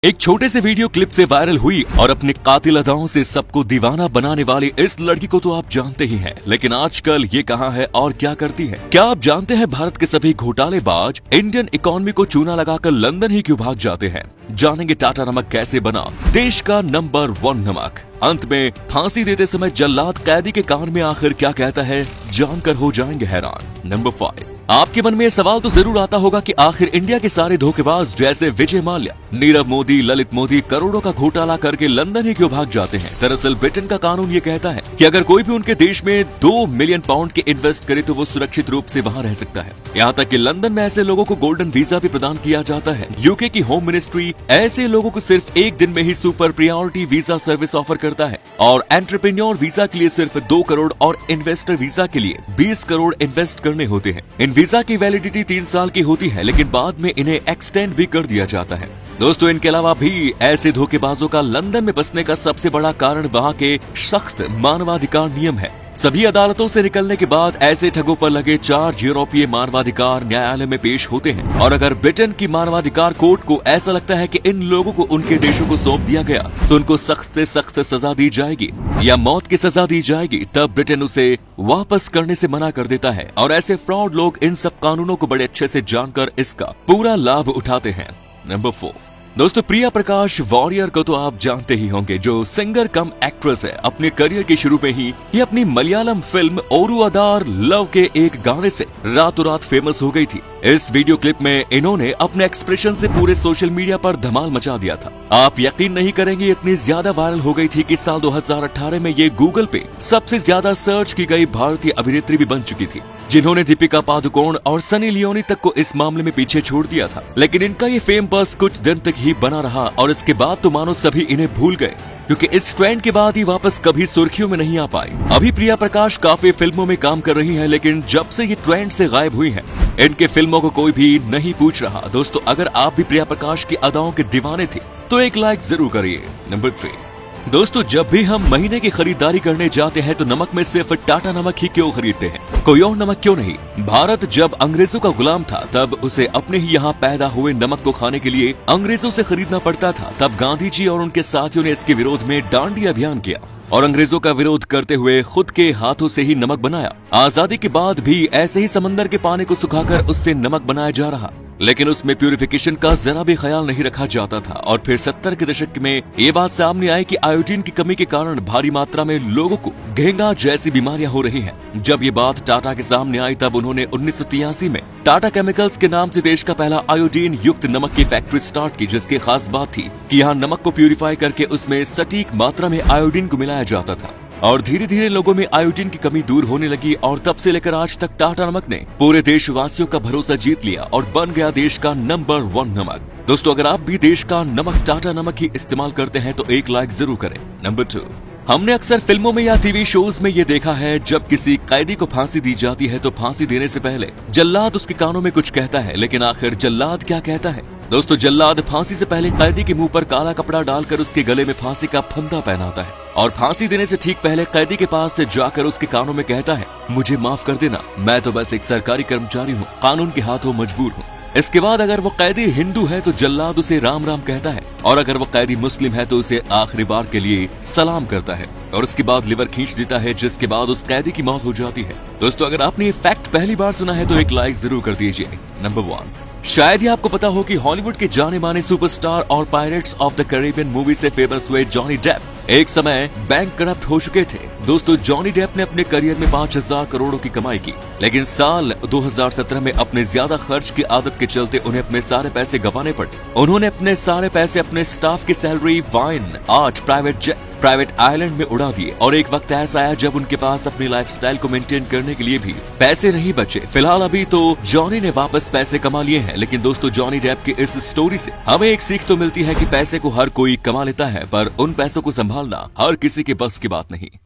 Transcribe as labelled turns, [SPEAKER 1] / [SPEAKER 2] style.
[SPEAKER 1] एक छोटे से वीडियो क्लिप से वायरल हुई और अपने कातिल अदाओं से सबको दीवाना बनाने वाली इस लड़की को तो आप जानते ही हैं, लेकिन आजकल ये कहाँ है और क्या करती है? क्या आप जानते हैं भारत के सभी घोटालेबाज इंडियन इकोनॉमी को चूना लगाकर लंदन ही क्यों भाग जाते हैं? जानेंगे टाटा नमक कैसे बना देश का नंबर 1 नमक। अंत में फांसी देते समय जल्लाद कैदी के कान में आखिर क्या कहता है, जानकर हो जाएंगे हैरान। नंबर 5, आपके मन में यह सवाल तो जरूर आता होगा कि आखिर इंडिया के सारे धोखेबाज जैसे विजय माल्या, नीरव मोदी, ललित मोदी करोड़ों का घोटाला करके लंदन ही क्यों भाग जाते हैं? दरअसल ब्रिटेन का कानून ये कहता है कि अगर कोई भी उनके देश में 2 मिलियन पाउंड के इन्वेस्ट करे तो वो सुरक्षित रूप से वहाँ रह सकता है। यहाँ तक कि लंदन में ऐसे लोगों को गोल्डन वीजा भी प्रदान किया जाता है। यूके की होम मिनिस्ट्री ऐसे लोगों को सिर्फ एक दिन में ही super priority visa service offer करता है और एंटरप्रेन्योर वीजा के लिए सिर्फ 2 करोड़ और इन्वेस्टर वीजा के लिए 20 करोड़ इन्वेस्ट करने होते हैं। इन वीजा की वैलिडिटी 3 साल की होती है, लेकिन बाद में इन्हें एक्सटेंड भी कर दिया जाता है। दोस्तों, इनके अलावा भी ऐसे धोखेबाजों का लंदन में बसने का सबसे बड़ा कारण वहाँ के सख्त मानवाधिकार नियम है। सभी अदालतों से निकलने के बाद ऐसे ठगों पर लगे 4 यूरोपीय मानवाधिकार न्यायालय में पेश होते हैं और अगर ब्रिटेन की मानवाधिकार कोर्ट को ऐसा लगता है कि इन लोगों को उनके देशों को सौंप दिया गया तो उनको सख्त से सख्त सजा दी जाएगी या मौत की सजा दी जाएगी, तब ब्रिटेन उसे वापस करने से मना कर देता है और ऐसे फ्रॉड लोग इन सब कानूनों को बड़े अच्छे से जानकर इसका पूरा लाभ उठाते हैं। नंबर 4, दोस्तों, प्रिया प्रकाश वॉरियर को तो आप जानते ही होंगे, जो सिंगर कम एक्ट्रेस है। अपने करियर के शुरू में ही ये अपनी मलयालम फिल्म ओरू अदार लव के एक गाने से रातों रात फेमस हो गई थी। इस वीडियो क्लिप में इन्होंने अपने एक्सप्रेशन से पूरे सोशल मीडिया पर धमाल मचा दिया था। आप यकीन नहीं करेंगे, इतनी ज्यादा वायरल हो गई थी कि साल 2018 में ये गूगल पे सबसे ज्यादा सर्च की गई भारतीय अभिनेत्री भी बन चुकी थी, जिन्होंने दीपिका पादुकोण और सनी लियोनी तक को इस मामले में पीछे छोड़ दिया था। लेकिन इनका ये फेम बस कुछ दिन तक ही बना रहा और इसके बाद तो मानो सभी इन्हें भूल गए, क्योंकि इस ट्रेंड के बाद ही वापस कभी सुर्खियों में नहीं आ पाई। अभी प्रिया प्रकाश काफी फिल्मों में काम कर रही हैं, लेकिन जब से ये ट्रेंड से गायब हुई हैं, इनके फिल्मों को कोई भी नहीं पूछ रहा। दोस्तों, अगर आप भी प्रिया प्रकाश की अदाओं के दीवाने थे तो एक लाइक जरूर करिए। नंबर 3, दोस्तों, जब भी हम महीने की खरीदारी करने जाते हैं तो नमक में सिर्फ टाटा नमक ही क्यों खरीदते हैं? कोई और नमक क्यों नहीं? भारत जब अंग्रेजों का गुलाम था तब उसे अपने ही यहाँ पैदा हुए नमक को खाने के लिए अंग्रेजों से खरीदना पड़ता था। तब गांधी जी और उनके साथियों ने इसके विरोध में डांडी अभियान किया और अंग्रेजों का विरोध करते हुए खुद के हाथों से ही नमक बनाया। आजादी के बाद भी ऐसे ही समंदर के पानी को सुखाकर उससे नमक बनाया जा रहा, लेकिन उसमें प्यूरिफिकेशन का जरा भी ख्याल नहीं रखा जाता था। और फिर 70 के दशक में ये बात सामने आई कि आयोडीन की कमी के कारण भारी मात्रा में लोगों को घेंगा जैसी बीमारियां हो रही हैं। जब ये बात टाटा के सामने आई तब उन्होंने 1983 में टाटा केमिकल्स के नाम से देश का पहला आयोडीन युक्त नमक की फैक्ट्री स्टार्ट की, जिसकी खास बात थी कि यहाँ नमक को प्यूरिफाई करके उसमें सटीक मात्रा में आयोडीन को मिलाया जाता था और धीरे धीरे लोगों में आयोडीन की कमी दूर होने लगी और तब से लेकर आज तक टाटा नमक ने पूरे देशवासियों का भरोसा जीत लिया और बन गया देश का नंबर 1 नमक। दोस्तों, अगर आप भी देश का नमक टाटा नमक ही इस्तेमाल करते हैं तो एक लाइक जरूर करें। नंबर 2, हमने अक्सर फिल्मों में या टीवी शोज में ये देखा है, जब किसी कैदी को फांसी दी जाती है तो फांसी देने से पहले जल्लाद उसके कानों में कुछ कहता है, लेकिन आखिर जल्लाद क्या कहता है? दोस्तों, जल्लाद फांसी से पहले कैदी के मुंह पर काला कपड़ा डालकर उसके गले में फांसी का फंदा पहनाता है और फांसी देने से ठीक पहले कैदी के पास से जाकर उसके कानों में कहता है, मुझे माफ कर देना, मैं तो बस एक सरकारी कर्मचारी हूँ, कानून के हाथों मजबूर हूँ। इसके बाद अगर वो कैदी हिंदू है तो जल्लाद उसे राम राम कहता है और अगर वो कैदी मुस्लिम है तो उसे आखिरी बार के लिए सलाम करता है और उसके बाद लिवर खींच देता है, जिसके बाद उस कैदी की मौत हो जाती है। दोस्तों, अगर आपने ये फैक्ट पहली बार सुना है तो एक लाइक जरूर कर दीजिए। नंबर 1, शायद ही आपको पता हो कि हॉलीवुड के जाने माने सुपरस्टार और pirates of the Caribbean movie से फेमस हुए जॉनी डेप एक समय बैंक करप्ट हो चुके थे। दोस्तों, जॉनी डेप ने अपने करियर में 5000 करोड़ों की कमाई की, लेकिन साल 2017 में अपने ज्यादा खर्च की आदत के चलते उन्हें अपने सारे पैसे गंवाने पड़े। उन्होंने अपने सारे पैसे अपने स्टाफ की salary, wine, art, private jet, private island में उड़ा दिए और एक वक्त ऐसा आया जब उनके पास अपनी लाइफस्टाइल को मेंटेन करने के लिए भी पैसे नहीं बचे। फिलहाल अभी तो जॉनी ने वापस पैसे कमा लिए हैं, लेकिन दोस्तों, जॉनी डेप की इस स्टोरी से हमें एक सीख तो मिलती है कि पैसे को हर कोई कमा लेता है, पर उन पैसों को संभालना हर किसी के बस की बात नहीं।